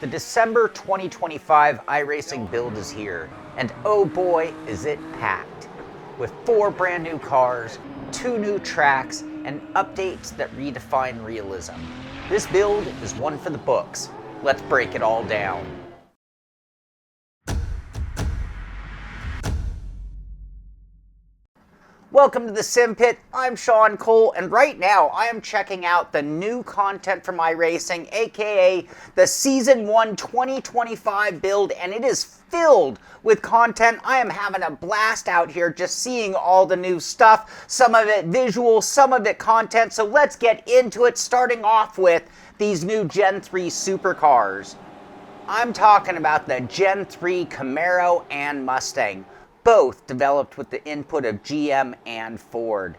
The December 2025 iRacing build is here, and oh boy is it packed. With 4 brand new cars, 2 new tracks, and updates that redefine realism. This build is one for the books. Let's break it all down. Welcome to the Simpit. I'm Shaun Cole, and right now I am checking out the new content from iRacing, aka the Season 1 2025 build, and it is filled with content. I am having a blast out here just seeing all the new stuff, some of it visual, some of it content, so let's get into it, starting off with these new Gen 3 Supercars. I'm talking about the Gen 3 Camaro and Mustang, both developed with the input of GM and Ford.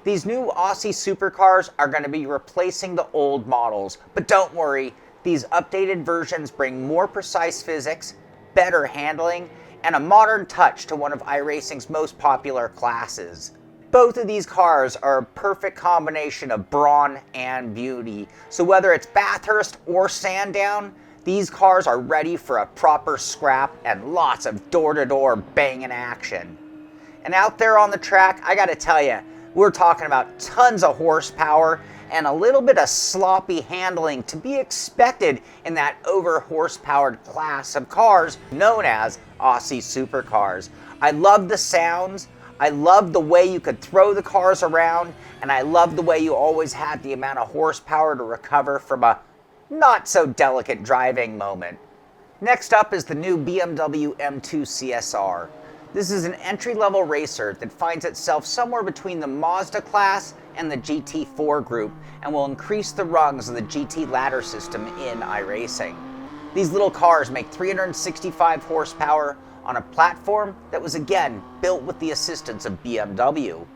These new Aussie supercars are going to be replacing the old models, but don't worry, these updated versions bring more precise physics, better handling, and a modern touch to one of iRacing's most popular classes. Both of these cars are a perfect combination of brawn and beauty, so whether it's Bathurst or Sandown, these cars are ready for a proper scrap and lots of door-to-door banging action. And out there on the track, I gotta tell you, we're talking about tons of horsepower and a little bit of sloppy handling to be expected in that over-horsepowered class of cars known as Aussie supercars. I love the sounds, I love the way you could throw the cars around, and I love the way you always had the amount of horsepower to recover from a not so delicate driving moment. Next up is the new BMW M2 CSR. This is an entry-level racer that finds itself somewhere between the Mazda class and the GT4 group and will increase the rungs of the GT ladder system in iRacing. These little cars make 365 horsepower on a platform that was again built with the assistance of BMW.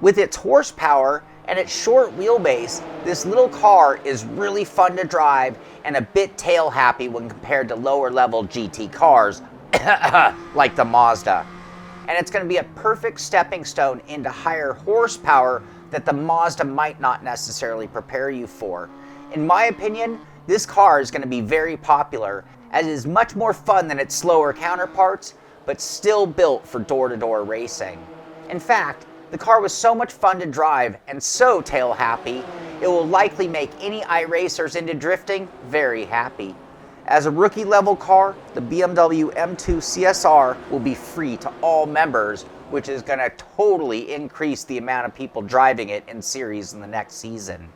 With its horsepower and its short wheelbase, this little car is really fun to drive and a bit tail happy when compared to lower level GT cars like the Mazda. And it's going to be a perfect stepping stone into higher horsepower that the Mazda might not necessarily prepare you for. In my opinion, this car is going to be very popular as it is much more fun than its slower counterparts, but still built for door-to-door racing. In fact, the car was so much fun to drive and so tail happy, it will likely make any iRacers into drifting very happy. As a rookie level car, the BMW M2 CSR will be free to all members, which is going to totally increase the amount of people driving it in series in the next season.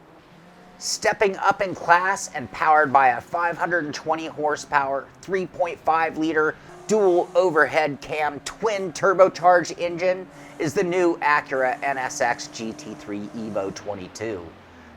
Stepping up in class and powered by a 520 horsepower, 3.5 liter dual overhead cam twin turbocharged engine is the new Acura NSX GT3 Evo 22.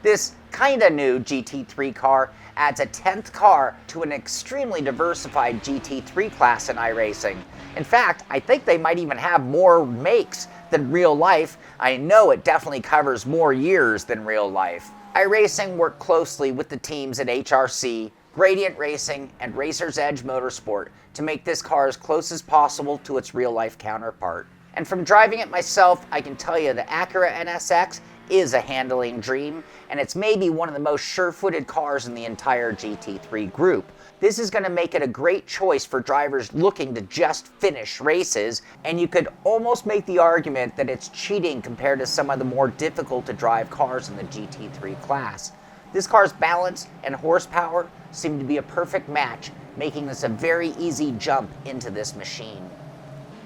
This kinda new GT3 car adds a 10th car to an extremely diversified GT3 class in iRacing. In fact, I think they might even have more makes than real life. I know it definitely covers more years than real life. iRacing worked closely with the teams at HRC, Gradient Racing, and Racer's Edge Motorsport to make this car as close as possible to its real-life counterpart. And from driving it myself, I can tell you the Acura NSX is a handling dream, and it's maybe one of the most sure-footed cars in the entire GT3 group. This is going to make it a great choice for drivers looking to just finish races, and you could almost make the argument that it's cheating compared to some of the more difficult to drive cars in the GT3 class. This car's balance and horsepower seem to be a perfect match, making this a very easy jump into this machine.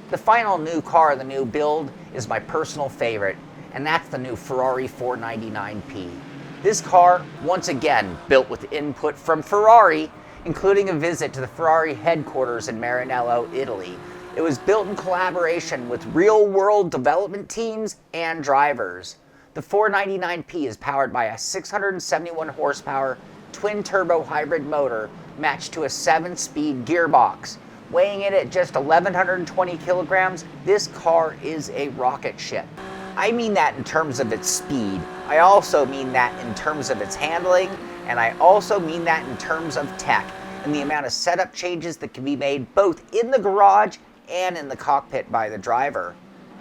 The final new car of the new build is my personal favorite, and that's the new Ferrari 499P. This car, once again, built with input from Ferrari, including a visit to the Ferrari headquarters in Maranello, Italy. It was built in collaboration with real-world development teams and drivers. The 499P is powered by a 671 horsepower twin-turbo hybrid motor matched to a 7-speed gearbox. Weighing it at just 1,120 kilograms, this car is a rocket ship. I mean that in terms of its speed. I also mean that in terms of its handling, and I also mean that in terms of tech and the amount of setup changes that can be made both in the garage and in the cockpit by the driver.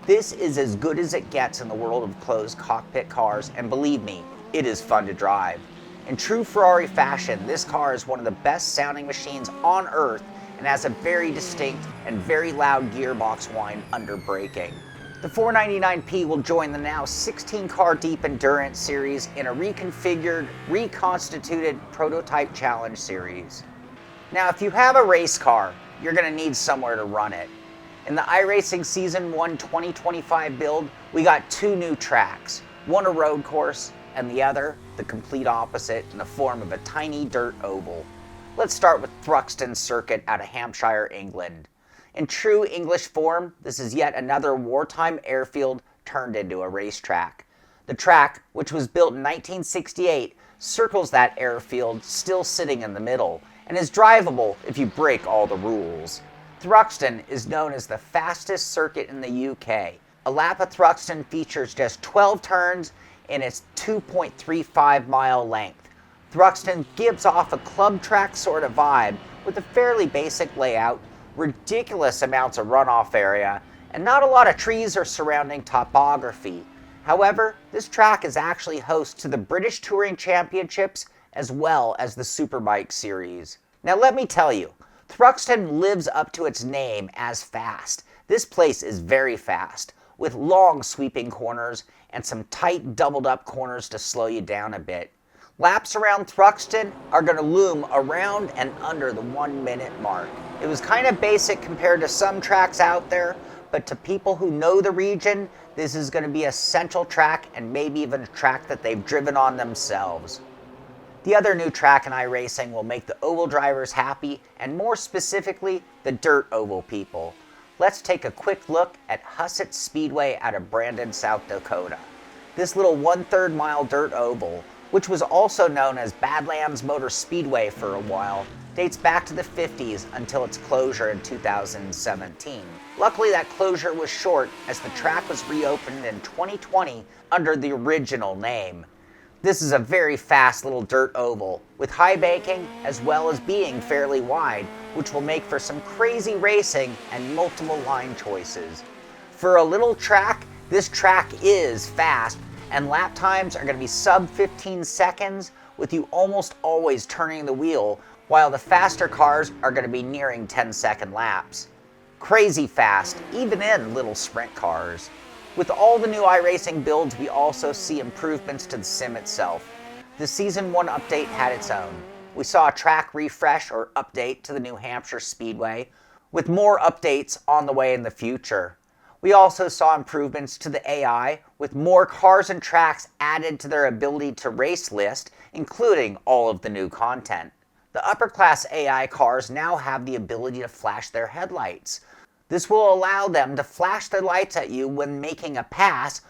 This is as good as it gets in the world of closed cockpit cars, and believe me, it is fun to drive. In true Ferrari fashion, this car is one of the best sounding machines on earth and has a very distinct and very loud gearbox whine under braking. The 499P will join the now 16-car Deep Endurance series in a reconfigured, reconstituted Prototype Challenge series. Now, if you have a race car, you're going to need somewhere to run it. In the iRacing Season 1 2025 build, we got two new tracks, one a road course and the other the complete opposite in the form of a tiny dirt oval. Let's start with Thruxton Circuit out of Hampshire, England. In true English form, this is yet another wartime airfield turned into a racetrack. The track, which was built in 1968, circles that airfield still sitting in the middle and is drivable if you break all the rules. Thruxton is known as the fastest circuit in the UK. A lap of Thruxton features just 12 turns in its 2.35 mile length. Thruxton gives off a club track sort of vibe with a fairly basic layout, ridiculous amounts of runoff area, and not a lot of trees or surrounding topography. However, this track is actually host to the British Touring Championships as well as the Superbike Series. Now let me tell you, Thruxton lives up to its name as fast. This place is very fast, with long sweeping corners and some tight doubled up corners to slow you down a bit. Laps around Thruxton are going to loom around and under the 1 minute mark. It was kind of basic compared to some tracks out there, but to people who know the region, this is going to be a central track and maybe even a track that they've driven on themselves. The other new track in iRacing will make the oval drivers happy, and more specifically, the dirt oval people. Let's take a quick look at Huset Speedway out of Brandon, South Dakota. This little 1/3 mile dirt oval, which was also known as Badlands Motor Speedway for a while, dates back to the 50s until its closure in 2017. Luckily, that closure was short as the track was reopened in 2020 under the original name. This is a very fast little dirt oval with high baking as well as being fairly wide, which will make for some crazy racing and multiple line choices. For a little track, this track is fast, and lap times are going to be sub 15 seconds with you almost always turning the wheel, while the faster cars are going to be nearing 10-second laps. Crazy fast, even in little sprint cars. With all the new iRacing builds, we also see improvements to the sim itself. The Season 1 update had its own. We saw a track refresh or update to the New Hampshire Speedway, with more updates on the way in the future. We also saw improvements to the AI, with more cars and tracks added to their ability to race list, including all of the new content. The upper class AI cars now have the ability to flash their headlights. This will allow them to flash their lights at you when making a pass.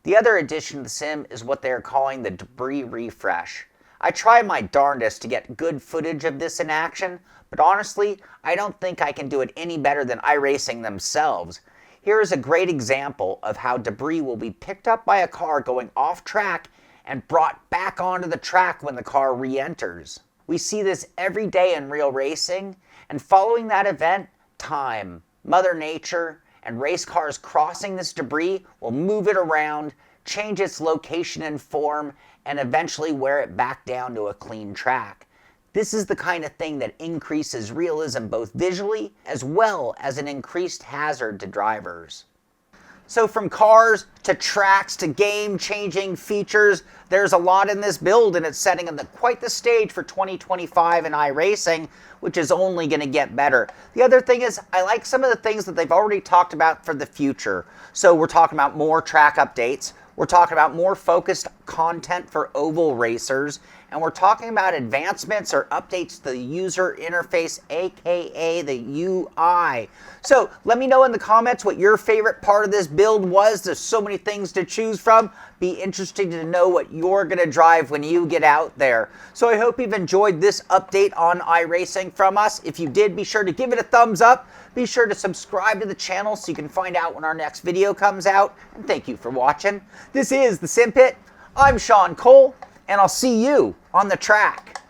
The other addition to the sim is what they are calling the debris refresh. I tried my darndest to get good footage of this in action, but honestly, I don't think I can do it any better than iRacing themselves. Here is a great example of how debris will be picked up by a car going off track and brought back onto the track when the car re-enters. We see this every day in real racing, and following that event, time, Mother Nature, and race cars crossing this debris will move it around, change its location and form, and eventually wear it back down to a clean track. This is the kind of thing that increases realism both visually as well as an increased hazard to drivers. So from cars to tracks to game-changing features, there's a lot in this build, and it's setting quite the stage for 2025 in iRacing, which is only going to get better. The other thing is, I like some of the things that they've already talked about for the future. So we're talking about more track updates, we're talking about more focused content for oval racers, and we're talking about advancements or updates to the user interface, aka the UI. So let me know in the comments what your favorite part of this build was. There's so many things to choose from. Be interesting to know what you're going to drive when you get out there. So I hope you've enjoyed this update on iRacing from us. If you did, be sure to give it a thumbs up. Be sure to subscribe to the channel so you can find out when our next video comes out. And thank you for watching. This is the Simpit. I'm Shaun Cole, and I'll see you on the track.